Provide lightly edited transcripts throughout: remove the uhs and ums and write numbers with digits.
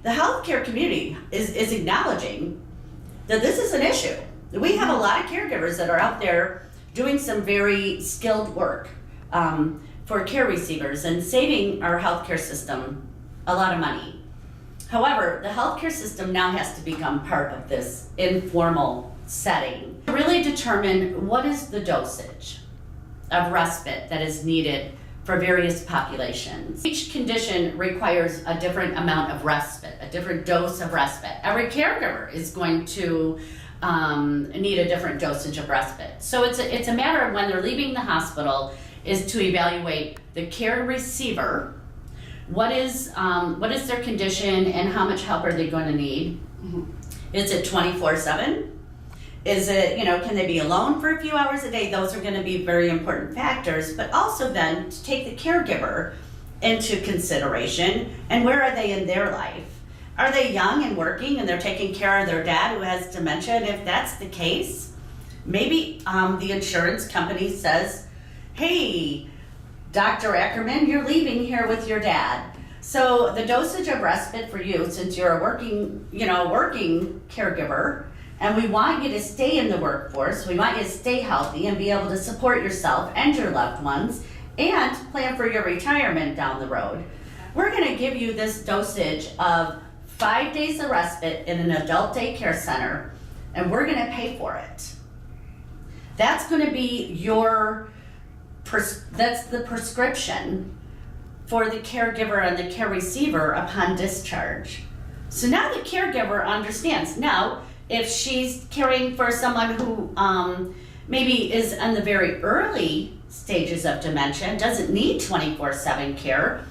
the healthcare community is acknowledging that this is an issue. We have a lot of caregivers that are out there doing some very skilled work for care receivers and saving our healthcare system a lot of money. However, the healthcare system now has to become part of this informal setting to really determine what is the dosage of respite that is needed for various populations. Each condition requires a different amount of respite, a different dose of respite. Every caregiver is going to need a different dosage of respite. So it's a matter of when they're leaving the hospital is to evaluate the care receiver. What is their condition and how much help are they going to need? Mm-hmm. Is it 24/7? Is it, can they be alone for a few hours a day? Those are going to be very important factors, but also then to take the caregiver into consideration and where are they in their life? Are they young and working and they're taking care of their dad who has dementia? And if that's the case, maybe the insurance company says, hey, Dr. Ackerman, you're leaving here with your dad. So the dosage of respite for you, since you're a working caregiver, and we want you to stay in the workforce, we want you to stay healthy and be able to support yourself and your loved ones and plan for your retirement down the road. We're gonna give you this dosage of 5 days of respite in an adult daycare center, and we're gonna pay for it. That's gonna be that's the prescription for the caregiver and the care receiver upon discharge. So now the caregiver understands. Now, if she's caring for someone who maybe is in the very early stages of dementia, doesn't need 24/7 care,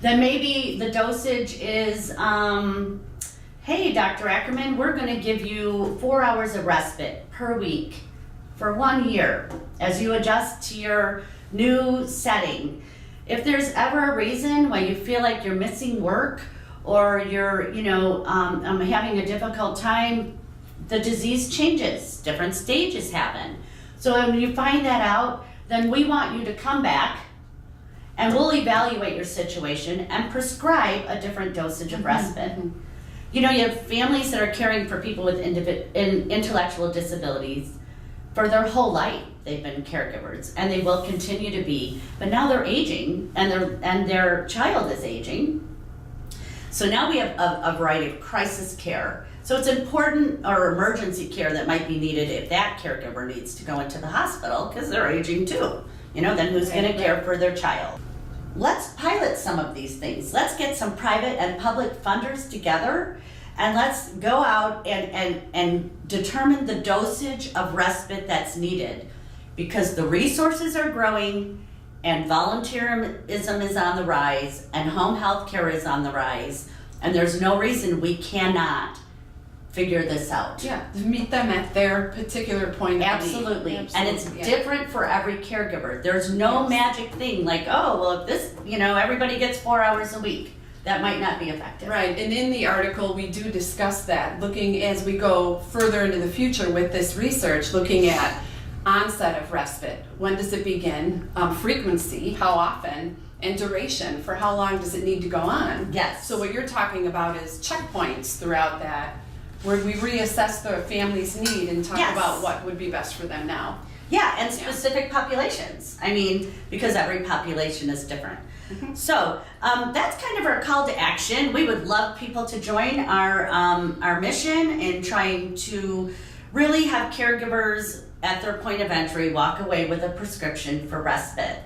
then maybe the dosage is, hey, Dr. Ackerman, we're going to give you 4 hours of respite per week for 1 year as you adjust to your new setting. If there's ever a reason why you feel like you're missing work or you're, having a difficult time, the disease changes, different stages happen. So when you find that out, then we want you to come back and we'll evaluate your situation and prescribe a different dosage of respite. Mm-hmm. You have families that are caring for people with intellectual disabilities for their whole life. They've been caregivers and they will continue to be, but now they're aging and their child is aging. So now we have a variety of crisis care. So it's important, or emergency care that might be needed if that caregiver needs to go into the hospital because they're aging too. Then who's going to care for their child? Let's pilot some of these things. Let's get some private and public funders together and let's go out and determine the dosage of respite that's needed, because the resources are growing and volunteerism is on the rise and home health care is on the rise, and there's no reason we cannot figure this out. Yeah, to meet them at their particular point of Absolutely. need. And it's different for every caregiver. There's no magic thing like, oh, well, if this, everybody gets 4 hours a week. That might not be effective. Right, and in the article we do discuss that, looking as we go further into the future with this research, looking at onset of respite. When does it begin? Frequency, how often? And duration, for how long does it need to go on? Yes. So what you're talking about is checkpoints throughout that, where we reassess the family's need and talk about what would be best for them now. Yeah, and specific populations. Because every population is different. Mm-hmm. So that's kind of our call to action. We would love people to join our mission in trying to really have caregivers at their point of entry walk away with a prescription for respite.